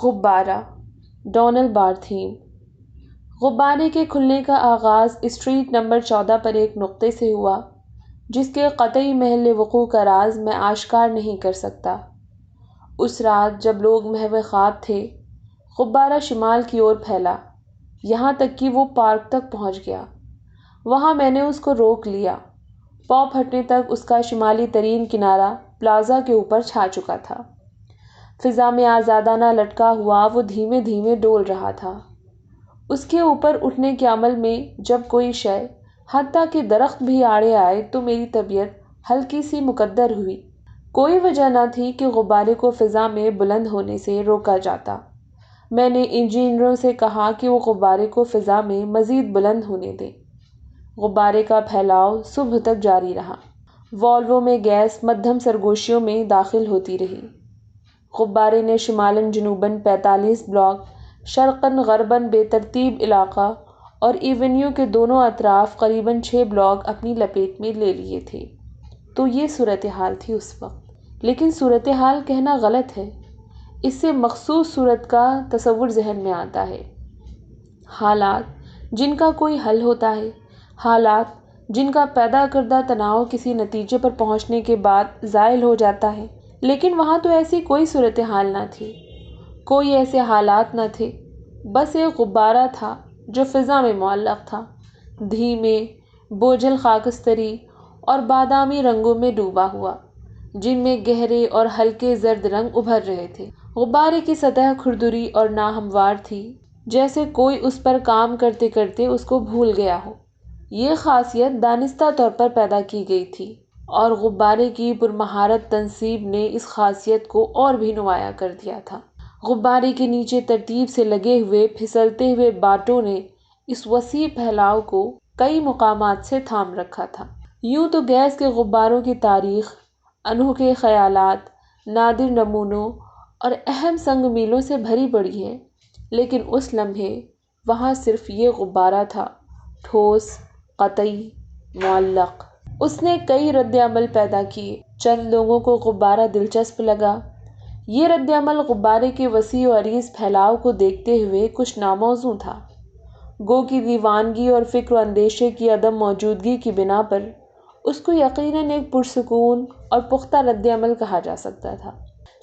غبارہ Donald بارتھیم۔ غبارے کے کھلنے کا آغاز اسٹریٹ نمبر 14 پر ایک نقطے سے ہوا جس کے قطعی محل وقوع کا راز میں آشکار نہیں کر سکتا۔ اس رات جب لوگ محو خواب تھے، غبارہ شمال کی اور پھیلا، یہاں تک کہ وہ پارک تک پہنچ گیا۔ وہاں میں نے اس کو روک لیا۔ پاؤ پھٹنے تک اس کا شمالی ترین کنارہ پلازا کے اوپر چھا چکا تھا۔ فضا میں آزادانہ لٹکا ہوا وہ دھیمے دھیمے ڈول رہا تھا۔ اس کے اوپر اٹھنے کے عمل میں جب کوئی شے، حتیٰ کہ درخت بھی آڑے آئے تو میری طبیعت ہلکی سی مکدر ہوئی۔ کوئی وجہ نہ تھی کہ غبارے کو فضا میں بلند ہونے سے روکا جاتا۔ میں نے انجینئروں سے کہا کہ وہ غبارے کو فضا میں مزید بلند ہونے دیں۔ غبارے کا پھیلاؤ صبح تک جاری رہا۔ والووں میں گیس مدھم سرگوشیوں میں داخل ہوتی رہی۔ غبارے نے شمالاً جنوباً 45 بلاک، شرقاً غرباً بے ترتیب علاقہ اور ایونیو کے دونوں اطراف قریباً 6 بلاک اپنی لپیٹ میں لے لیے تھے۔ تو یہ صورتحال تھی اس وقت۔ لیکن صورتحال کہنا غلط ہے، اس سے مخصوص صورت کا تصور ذہن میں آتا ہے۔ حالات جن کا کوئی حل ہوتا ہے، حالات جن کا پیدا کردہ تناؤ کسی نتیجے پر پہنچنے کے بعد زائل ہو جاتا ہے۔ لیکن وہاں تو ایسی کوئی صورتحال نہ تھی، کوئی ایسے حالات نہ تھے، بس ایک غبارہ تھا جو فضا میں معلق تھا، دھیمے، بوجھل خاکستری اور بادامی رنگوں میں ڈوبا ہوا، جن میں گہرے اور ہلکے زرد رنگ ابھر رہے تھے۔ غبارے کی سطح کھردری اور ناہموار تھی، جیسے کوئی اس پر کام کرتے کرتے اس کو بھول گیا ہو۔ یہ خاصیت دانستہ طور پر پیدا کی گئی تھی اور غبارے کی پرمہارت تنصیب نے اس خاصیت کو اور بھی نمایاں کر دیا تھا۔ غبارے کے نیچے ترتیب سے لگے ہوئے پھسلتے ہوئے باٹوں نے اس وسیع پھیلاؤ کو کئی مقامات سے تھام رکھا تھا۔ یوں تو گیس کے غباروں کی تاریخ انوکھے خیالات، نادر نمونوں اور اہم سنگ میلوں سے بھری پڑی ہے، لیکن اس لمحے وہاں صرف یہ غبارہ تھا، ٹھوس، قطعی، معلق۔ اس نے کئی رد عمل پیدا کیے۔ چند لوگوں کو غبارہ دلچسپ لگا۔ یہ رد عمل غبارے کے وسیع و عریض پھیلاؤ کو دیکھتے ہوئے کچھ ناموزوں تھا، گو کہ دیوانگی اور فکر و اندیشے کی عدم موجودگی کی بنا پر اس کو یقیناً ایک پرسکون اور پختہ رد عمل کہا جا سکتا تھا۔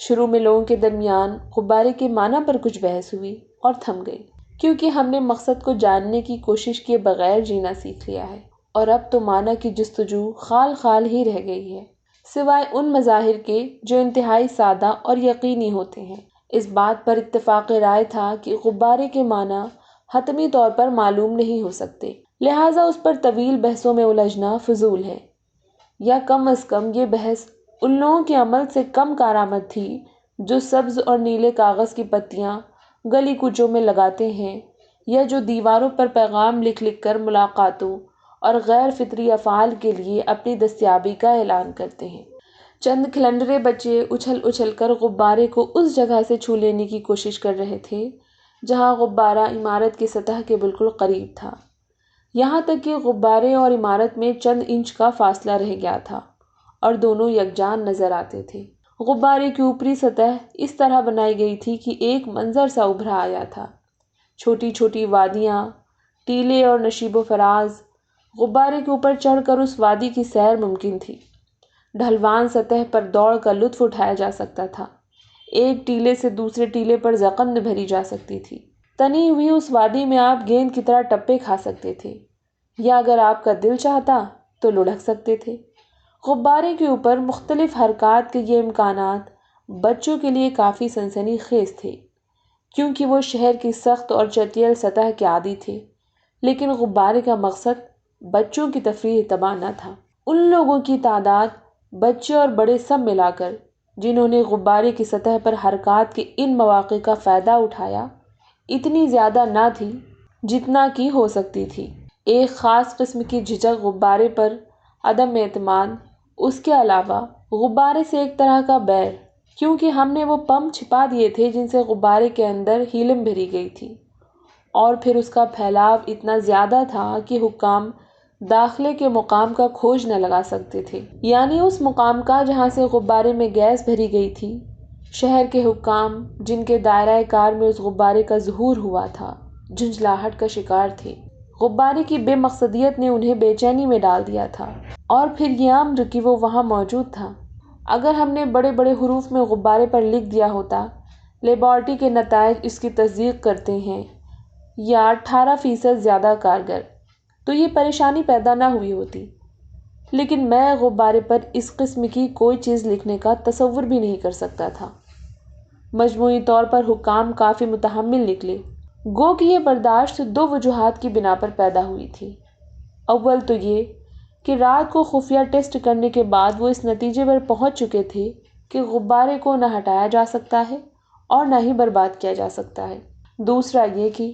شروع میں لوگوں کے درمیان غبارے کے معنی پر کچھ بحث ہوئی اور تھم گئی، کیونکہ ہم نے مقصد کو جاننے کی کوشش کیے بغیر جینا سیکھ لیا ہے، اور اب تو معنی کی جستجو خال خال ہی رہ گئی ہے، سوائے ان مظاہر کے جو انتہائی سادہ اور یقینی ہوتے ہیں۔ اس بات پر اتفاق رائے تھا کہ غبارے کے معنی حتمی طور پر معلوم نہیں ہو سکتے، لہٰذا اس پر طویل بحثوں میں الجھنا فضول ہے، یا کم از کم یہ بحث ان لوگوں کے عمل سے کم کارآمد تھی جو سبز اور نیلے کاغذ کی پتیاں گلی کوچوں میں لگاتے ہیں، یا جو دیواروں پر پیغام لکھ لکھ کر ملاقاتوں اور غیر فطری افعال کے لیے اپنی دستیابی کا اعلان کرتے ہیں۔ چند کھلنڈرے بچے اچھل اچھل کر غبارے کو اس جگہ سے چھو لینے کی کوشش کر رہے تھے جہاں غبارہ عمارت کی سطح کے بالکل قریب تھا، یہاں تک کہ غبارے اور عمارت میں چند انچ کا فاصلہ رہ گیا تھا اور دونوں یکجان نظر آتے تھے۔ غبارے کی اوپری سطح اس طرح بنائی گئی تھی کہ ایک منظر سا ابھرا آیا تھا، چھوٹی چھوٹی وادیاں، ٹیلے اور نشیب و فراز۔ غبارے کے اوپر چڑھ کر اس وادی کی سیر ممکن تھی، ڈھلوان سطح پر دوڑ کا لطف اٹھایا جا سکتا تھا، ایک ٹیلے سے دوسرے ٹیلے پر زقند بھری جا سکتی تھی، تنی ہوئی اس وادی میں آپ گیند کی طرح ٹپے کھا سکتے تھے، یا اگر آپ کا دل چاہتا تو لڑھک سکتے تھے۔ غبارے کے اوپر مختلف حرکات کے یہ امکانات بچوں کے لیے کافی سنسنی خیز تھے، کیونکہ وہ شہر کی سخت اور چٹیل سطح کے عادی تھے، لیکن غبارے کا مقصد بچوں کی تفریح تباہ نہ تھا۔ ان لوگوں کی تعداد، بچے اور بڑے سب ملا کر، جنہوں نے غبارے کی سطح پر حرکات کے ان مواقع کا فائدہ اٹھایا، اتنی زیادہ نہ تھی جتنا کہ ہو سکتی تھی۔ ایک خاص قسم کی جھجک غبارے پر، عدم اعتماد، اس کے علاوہ غبارے سے ایک طرح کا بیر، کیونکہ ہم نے وہ پمپ چھپا دیے تھے جن سے غبارے کے اندر ہیلیم بھری گئی تھی، اور پھر اس کا پھیلاؤ اتنا زیادہ تھا کہ حکام داخلے کے مقام کا کھوج نہ لگا سکتے تھے، یعنی اس مقام کا جہاں سے غبارے میں گیس بھری گئی تھی۔ شہر کے حکام جن کے دائرۂ کار میں اس غبارے کا ظہور ہوا تھا جھنجھلاہٹ کا شکار تھے۔ غبارے کی بے مقصدیت نے انہیں بے چینی میں ڈال دیا تھا، اور پھر یہ امر کہ وہ وہاں موجود تھا۔ اگر ہم نے بڑے بڑے حروف میں غبارے پر لکھ دیا ہوتا لیبارٹری کے نتائج اس کی تصدیق کرتے ہیں یا 18% زیادہ کارگر، تو یہ پریشانی پیدا نہ ہوئی ہوتی، لیکن میں غبارے پر اس قسم کی کوئی چیز لکھنے کا تصور بھی نہیں کر سکتا تھا۔ مجموعی طور پر حکام کافی متحمل نکلے، گو کہ یہ برداشت دو وجوہات کی بنا پر پیدا ہوئی تھی۔ اول تو یہ کہ رات کو خفیہ ٹیسٹ کرنے کے بعد وہ اس نتیجے پر پہنچ چکے تھے کہ غبارے کو نہ ہٹایا جا سکتا ہے اور نہ ہی برباد کیا جا سکتا ہے۔ دوسرا یہ کہ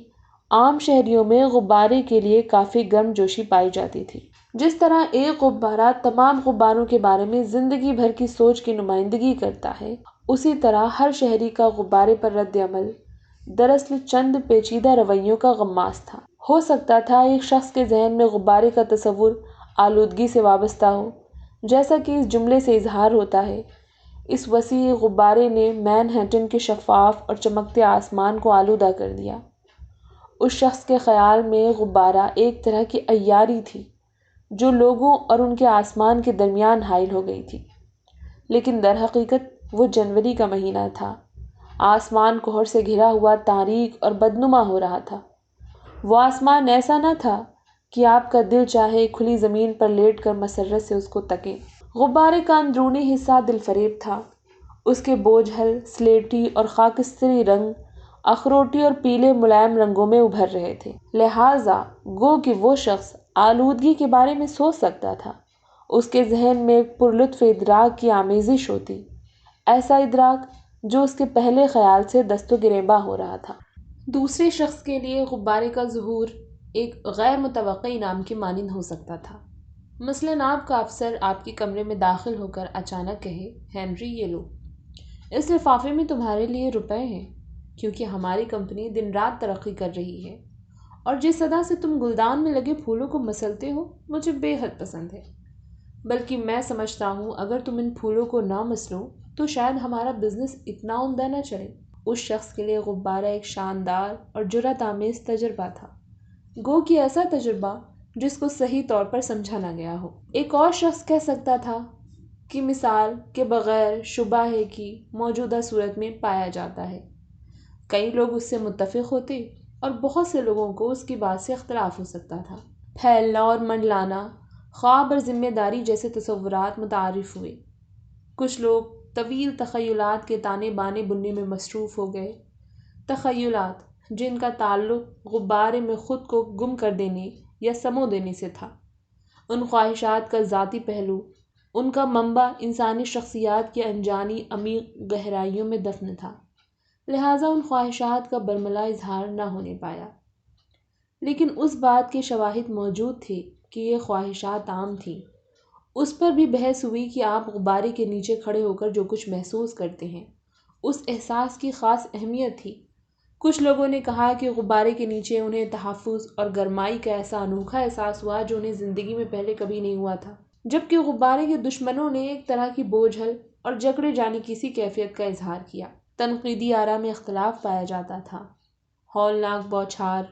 عام شہریوں میں غبارے کے لیے کافی گرم جوشی پائی جاتی تھی۔ جس طرح ایک غبارہ تمام غباروں کے بارے میں زندگی بھر کی سوچ کی نمائندگی کرتا ہے، اسی طرح ہر شہری کا غبارے پر رد عمل دراصل چند پیچیدہ رویوں کا غماس تھا۔ ہو سکتا تھا ایک شخص کے ذہن میں غبارے کا تصور آلودگی سے وابستہ ہو، جیسا کہ اس جملے سے اظہار ہوتا ہے: اس وسیع غبارے نے مین ہیٹن کے شفاف اور چمکتے آسمان کو آلودہ کر دیا۔ اس شخص کے خیال میں غبارہ ایک طرح کی عیاری تھی جو لوگوں اور ان کے آسمان کے درمیان حائل ہو گئی تھی، لیکن در حقیقت وہ جنوری کا مہینہ تھا۔ آسمان کوہر سے گھرا ہوا تاریک اور بدنما ہو رہا تھا۔ وہ آسمان ایسا نہ تھا کہ آپ کا دل چاہے کھلی زمین پر لیٹ کر مسرت سے اس کو تکیں۔ غبارے کا اندرونی حصہ دل فریب تھا۔ اس کے بوجھل سلیٹی اور خاکستری رنگ اخروٹی اور پیلے ملائم رنگوں میں ابھر رہے تھے، لہٰذا گو کہ وہ شخص آلودگی کے بارے میں سوچ سکتا تھا، اس کے ذہن میں ایک پرلطف ادراک کی آمیزش ہوتی، ایسا ادراک جو اس کے پہلے خیال سے دست و گریباں ہو رہا تھا۔ دوسرے شخص کے لیے غبارے کا ظہور ایک غیر متوقع انعام کے مانند ہو سکتا تھا۔ مثلاً آپ کا افسر آپ کے کمرے میں داخل ہو کر اچانک کہے: ہنری، یہ لو، اس لفافے میں تمہارے لیے روپے ہیں، کیونکہ ہماری کمپنی دن رات ترقی کر رہی ہے، اور جس ادا سے تم گلدان میں لگے پھولوں کو مسلتے ہو مجھے بے حد پسند ہے، بلکہ میں سمجھتا ہوں اگر تم ان پھولوں کو نہ مسلو تو شاید ہمارا بزنس اتنا عمدہ نہ چلے۔ اس شخص کے لیے غبارہ ایک شاندار اور جرأت آمیز تجربہ تھا، گو کہ ایسا تجربہ جس کو صحیح طور پر سمجھا نہ گیا ہو۔ ایک اور شخص کہہ سکتا تھا کہ مثال کے بغیر شبہ ہے کہ موجودہ صورت میں پایا جاتا ہے۔ کئی لوگ اس سے متفق ہوتے اور بہت سے لوگوں کو اس کی بات سے اختلاف ہو سکتا تھا۔ پھیلنا اور منڈلانا، خواب اور ذمہ داری جیسے تصورات متعارف ہوئے۔ کچھ لوگ طویل تخیلات کے تانے بانے بننے میں مصروف ہو گئے، تخیلات جن کا تعلق غبارے میں خود کو گم کر دینے یا سمو دینے سے تھا۔ ان خواہشات کا ذاتی پہلو، ان کا منبع انسانی شخصیات کی انجانی عمیق گہرائیوں میں دفن تھا، لہٰذا ان خواہشات کا برملا اظہار نہ ہونے پایا۔ لیکن اس بات کے شواہد موجود تھے کہ یہ خواہشات عام تھیں۔ اس پر بھی بحث ہوئی کہ آپ غبارے کے نیچے کھڑے ہو کر جو کچھ محسوس کرتے ہیں، اس احساس کی خاص اہمیت تھی۔ کچھ لوگوں نے کہا کہ غبارے کے نیچے انہیں تحفظ اور گرمائی کا ایسا انوکھا احساس ہوا جو انہیں زندگی میں پہلے کبھی نہیں ہوا تھا، جبکہ غبارے کے دشمنوں نے ایک طرح کی بوجھل اور جکڑے جانے کی سی کیفیت کا اظہار کیا۔ تنقیدی آراء میں اختلاف پایا جاتا تھا۔ ہولناک بوچھار،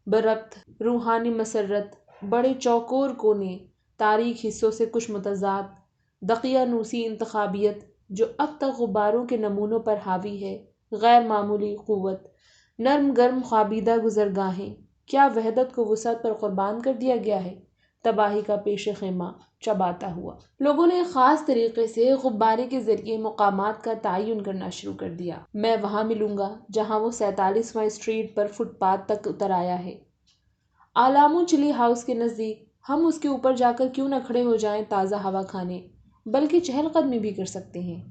بربط روحانی مسرت، بڑے چوکور کونے، تاریک حصوں سے کچھ متضاد، دقیانوسی انتخابیت جو اب تک غباروں کے نمونوں پر حاوی ہے، غیر معمولی قوت، نرم گرم خوابیدہ گزرگاہیں، کیا وحدت کو وسعت پر قربان کر دیا گیا ہے، تباہی کا پیش خیمہ چباتا ہوا۔ لوگوں نے ایک خاص طریقے سے غبارے کے ذریعے مقامات کا تعین کرنا شروع کر دیا۔ میں وہاں ملوں گا جہاں وہ 47واں اسٹریٹ پر فٹ پاتھ تک اتر آیا ہے۔ آلامو چلی ہاؤس کے نزدیک ہم اس کے اوپر جا کر کیوں نہ کھڑے ہو جائیں تازہ ہوا کھانے، بلکہ چہل قدمی بھی کر سکتے ہیں،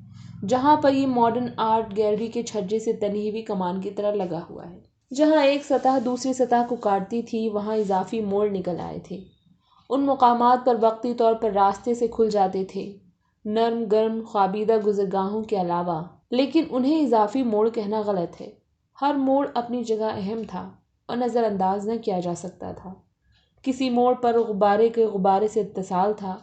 جہاں پر یہ ماڈرن آرٹ گیلری کے چھجے سے تنی ہوئی کمان کی طرح لگا ہوا ہے۔ جہاں ایک سطح دوسری سطح کو کاٹتی تھی وہاں اضافی موڑ نکل آئے تھے۔ ان مقامات پر وقتی طور پر راستے سے کھل جاتے تھے، نرم گرم خوابیدہ گزرگاہوں کے علاوہ، لیکن انہیں اضافی موڑ کہنا غلط ہے۔ ہر موڑ اپنی جگہ اہم تھا اور نظر انداز نہ کیا جا سکتا تھا۔ کسی موڑ پر غبارے کے غبارے سے اتصال تھا،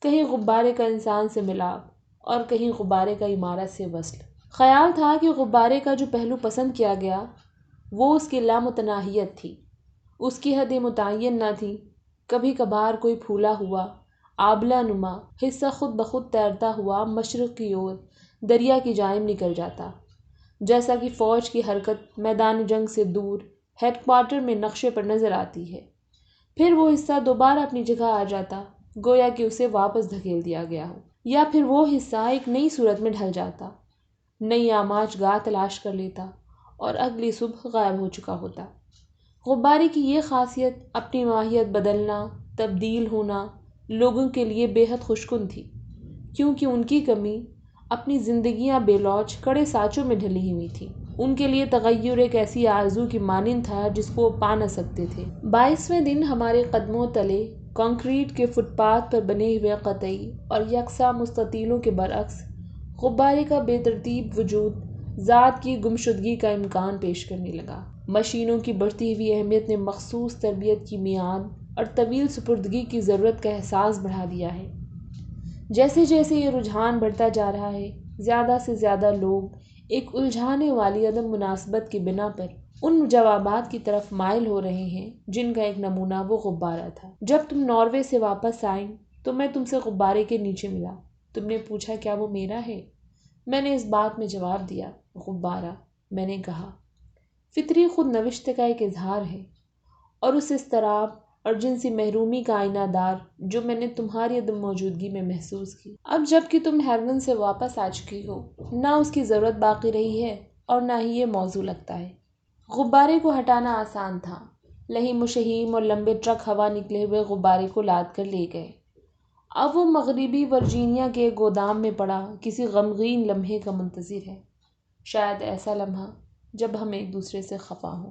کہیں غبارے کا انسان سے ملاپ اور کہیں غبارے کا عمارت سے وصل۔ خیال تھا کہ غبارے کا جو پہلو پسند کیا گیا وہ اس کی لامتناہیت تھی، اس کی حد متعین نہ تھی۔ کبھی کبھار کوئی پھولا ہوا آبلہ نما حصہ خود بخود تیرتا ہوا مشرق کی اور دریا کی جانب نکل جاتا، جیسا کہ فوج کی حرکت میدان جنگ سے دور ہیڈ کوارٹر میں نقشے پر نظر آتی ہے۔ پھر وہ حصہ دوبارہ اپنی جگہ آ جاتا، گویا کہ اسے واپس دھکیل دیا گیا ہو، یا پھر وہ حصہ ایک نئی صورت میں ڈھل جاتا، نئی آماج گاہ تلاش کر لیتا اور اگلی صبح غائب ہو چکا ہوتا۔ غبارے کی یہ خاصیت اپنی ماہیت بدلنا، تبدیل ہونا لوگوں کے لیے بے حد خوشکن تھی، کیونکہ ان کی کمی اپنی زندگیاں بے لوچ کڑے سانچوں میں ڈھلی ہوئی تھی۔ ان کے لیے تغیر ایک ایسی آرزو کی مانند تھا جس کو وہ پا نہ سکتے تھے۔ 22ویں دن ہمارے قدموں تلے کنکریٹ کے فٹ پاتھ پر بنے ہوئے قطعی اور یکساں مستطیلوں کے برعکس غبارے کا بے ترتیب وجود ذات کی گمشدگی کا امکان پیش کرنے لگا۔ مشینوں کی بڑھتی ہوئی اہمیت نے مخصوص تربیت کی میعاد اور طویل سپردگی کی ضرورت کا احساس بڑھا دیا ہے۔ جیسے جیسے یہ رجحان بڑھتا جا رہا ہے، زیادہ سے زیادہ لوگ ایک الجھانے والی عدم مناسبت کی بنا پر ان جوابات کی طرف مائل ہو رہے ہیں جن کا ایک نمونہ وہ غبارہ تھا۔ جب تم ناروے سے واپس آئیں تو میں تم سے غبارے کے نیچے ملا۔ تم نے پوچھا کیا وہ میرا ہے؟ میں نے اس بات میں جواب دیا، غبارہ، میں نے کہا، فطری خود نوشت کا ایک اظہار ہے، اور اس اضطراب اور جنسی محرومی کا آئینہ دار جو میں نے تمہاری عدم موجودگی میں محسوس کی۔ اب جب کہ تم ہیرون سے واپس آ چکی ہو، نہ اس کی ضرورت باقی رہی ہے اور نہ ہی یہ موضوع لگتا ہے۔ غبارے کو ہٹانا آسان تھا۔ لہیم و شہیم اور لمبے ٹرک ہوا نکلے ہوئے غبارے کو لاد کر لے گئے۔ اب وہ مغربی ورجینیا کے ایک گودام میں پڑا کسی غمگین لمحے کا منتظر ہے، شاید ایسا لمحہ جب ہم ایک دوسرے سے خفا ہوں۔